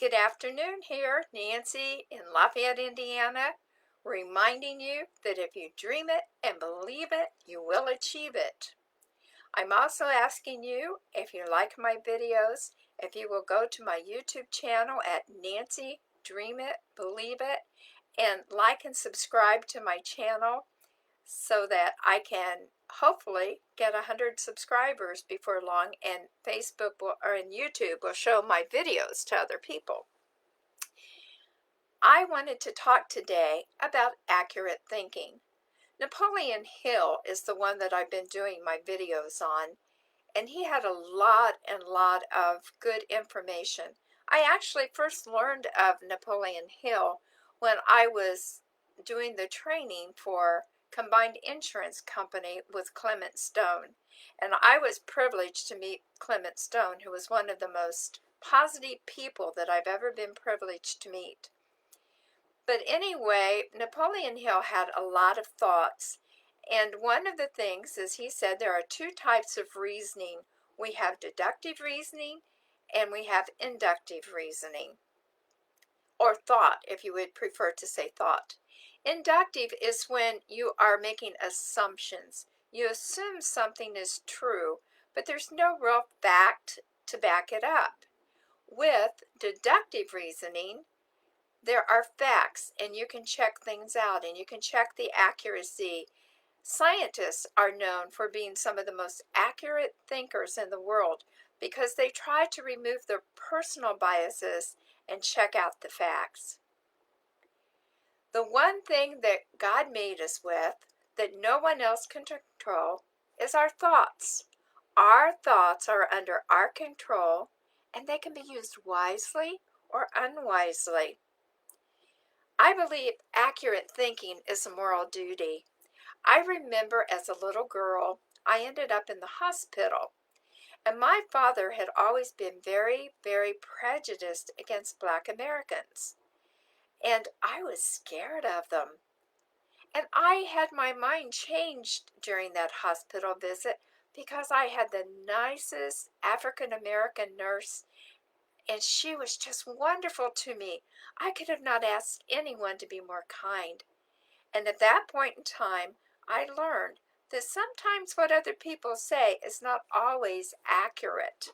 Good afternoon here, Nancy in Lafayette, Indiana, reminding you that if you dream it and believe it, you will achieve it. I'm also asking you, if you like my videos, if you will go to my YouTube channel at Nancy Dream It, Believe It, and like and subscribe to my channel so that I can hopefully get 100 subscribers before long, and YouTube will show my videos to other people. I wanted to talk today about accurate thinking. Napoleon Hill is the one that I've been doing my videos on, and he had a lot of good information. I actually first learned of Napoleon Hill when I was doing the training for Combined Insurance Company with Clement Stone. And I was privileged to meet Clement Stone, who was one of the most positive people that I've ever been privileged to meet. But anyway, Napoleon Hill had a lot of thoughts. And one of the things is he said there are two types of reasoning. We have deductive reasoning and we have inductive reasoning. Or thought, if you would prefer to say thought. Inductive is when you are making assumptions. You assume something is true, but there's no real fact to back it up. With deductive reasoning, there are facts, and you can check things out, and you can check the accuracy. Scientists are known for being some of the most accurate thinkers in the world because they try to remove their personal biases and check out the facts. The one thing that God made us with that no one else can control is our thoughts. Our thoughts are under our control, and they can be used wisely or unwisely. I believe accurate thinking is a moral duty. I remember as a little girl, I ended up in the hospital, and my father had always been very prejudiced against Black Americans, and I was scared of them. And I had my mind changed during that hospital visit because I had the nicest African American nurse, and she was just wonderful to me. I could have not asked anyone to be more kind. And at that point in time, I learned that sometimes what other people say is not always accurate.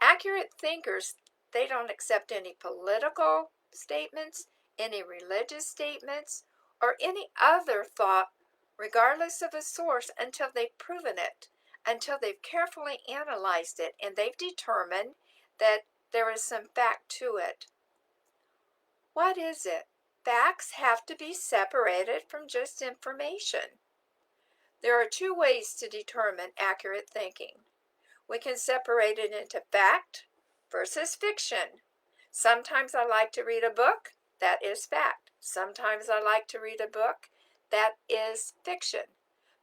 Accurate thinkers, they don't accept any political statements, any religious statements, or any other thought, regardless of a source, until they've proven it, until they've carefully analyzed it, and they've determined that there is some fact to it. What is it? Facts have to be separated from just information. There are two ways to determine accurate thinking. We can separate it into fact versus fiction. Sometimes I like to read a book, that is fact. Sometimes I like to read a book, that is fiction.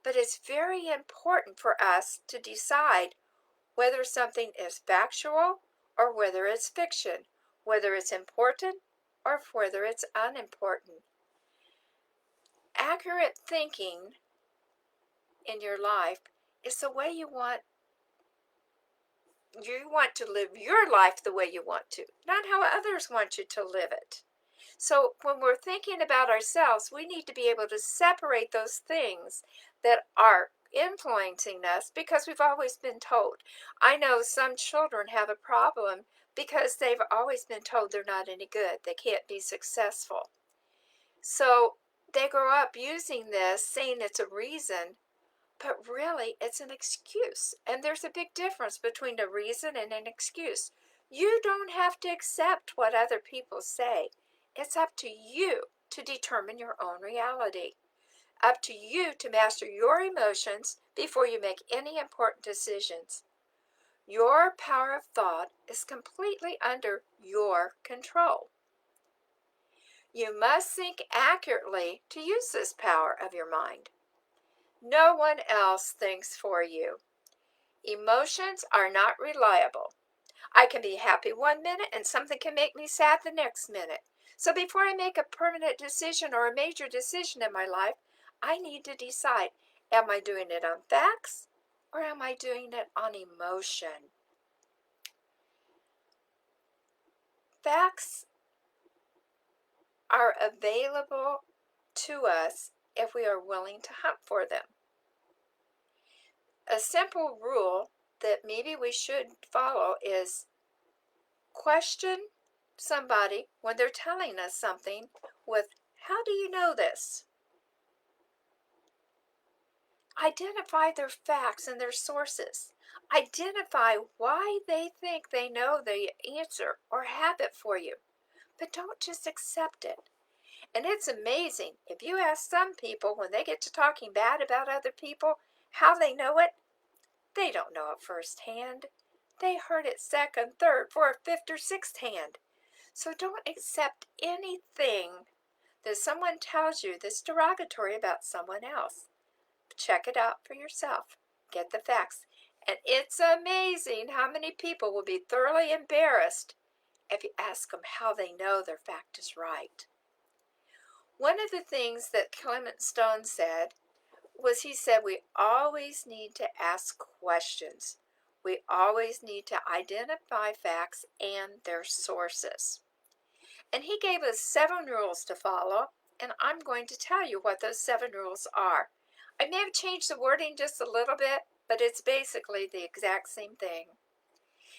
But it's very important for us to decide whether something is factual or whether it's fiction, whether it's important or whether it's unimportant. Accurate thinking in your life is the way you want to live your life the way you want to, not how others want you to live it. So when we're thinking about ourselves, we need to be able to separate those things that are influencing us because we've always been told. I know some children have a problem because they've always been told they're not any good, they can't be successful. So they grow up using this, saying it's a reason, but really it's an excuse. And there's a big difference between a reason and an excuse. You don't have to accept what other people say. It's up to you to determine your own reality. Up to you to master your emotions before you make any important decisions. Your power of thought is completely under your control. You must think accurately to use this power of your mind. No one else thinks for you. Emotions are not reliable. I can be happy one minute and something can make me sad the next minute. So before I make a permanent decision or a major decision in my life, I need to decide, am I doing it on facts or am I doing it on emotion? facts are available to us if we are willing to hunt for them. A simple rule that maybe we should follow is question somebody when they're telling us something with, "How do you know this?" Identify their facts and their sources. Identify why they think they know the answer or have it for you, but don't just accept it. And it's amazing, if you ask some people when they get to talking bad about other people, how they know it, they don't know it firsthand. They heard it second, third, fourth, fifth, or sixth hand. So don't accept anything that someone tells you that's derogatory about someone else. Check it out for yourself. Get the facts. And it's amazing how many people will be thoroughly embarrassed if you ask them how they know their fact is right. One of the things that Clement Stone said was, he said, we always need to ask questions. We always need to identify facts and their sources. And he gave us 7 rules to follow, and I'm going to tell you what those 7 rules are. I may have changed the wording just a little bit, but it's basically the exact same thing.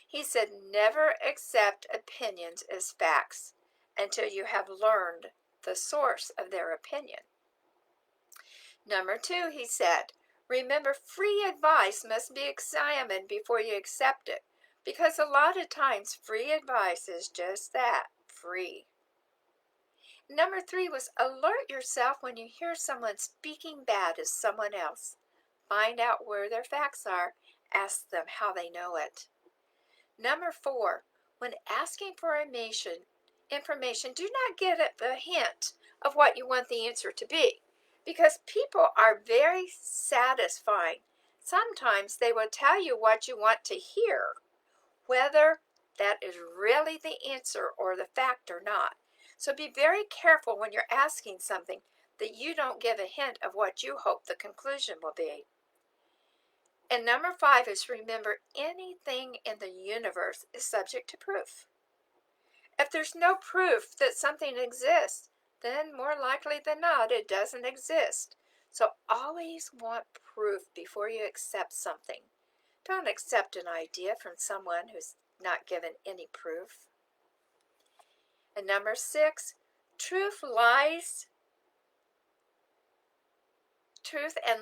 He said, never accept opinions as facts until you have learned the source of their opinion. Number 2, he said, remember, free advice must be examined before you accept it, because a lot of times free advice is just that, free. Number 3 was, alert yourself when you hear someone speaking bad of someone else. Find out where their facts are. Ask them how they know it. Number 4, when asking for information, do not get a hint of what you want the answer to be, because people are very satisfying. Sometimes they will tell you what you want to hear, whether that is really the answer or the fact or not. So be very careful when you're asking something that you don't give a hint of what you hope the conclusion will be. And number 5 is, remember, anything in the universe is subject to proof. If there's no proof that something exists, then more likely than not, it doesn't exist. So always want proof before you accept something. Don't accept an idea from someone who's not given any proof. And number 6, truth and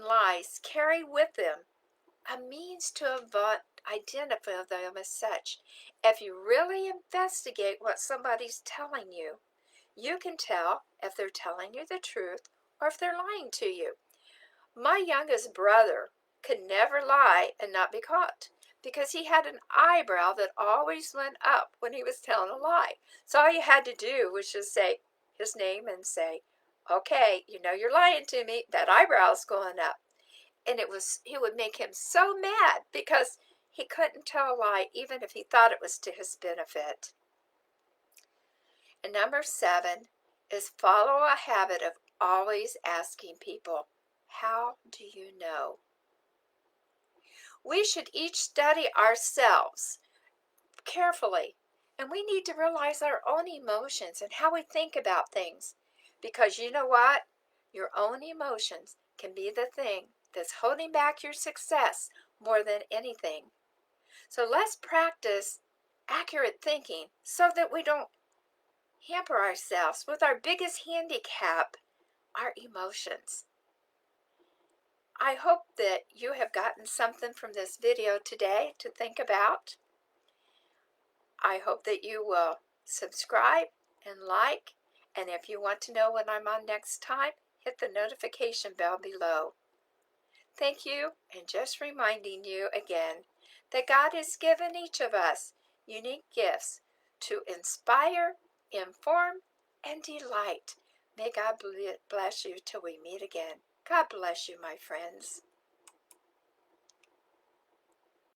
lies carry with them a means to identify them as such. If you really investigate what somebody's telling you, you can tell if they're telling you the truth or if they're lying to you. My youngest brother could never lie and not be caught, because he had an eyebrow that always went up when he was telling a lie. So all you had to do was just say his name and say, okay, you know you're lying to me, that eyebrow's going up. And it would make him so mad because he couldn't tell a lie even if he thought it was to his benefit. And number 7 is, follow a habit of always asking people, how do you know? We should each study ourselves carefully, and we need to realize our own emotions and how we think about things, because you know what? Your own emotions can be the thing that's holding back your success more than anything. So let's practice accurate thinking so that we don't hamper ourselves with our biggest handicap, our emotions. I hope that you have gotten something from this video today to think about. I hope that you will subscribe and like, and if you want to know when I'm on next time, hit the notification bell below. Thank you, and just reminding you again that God has given each of us unique gifts to inspire, inform, and delight. May God bless you till we meet again. God bless you, my friends.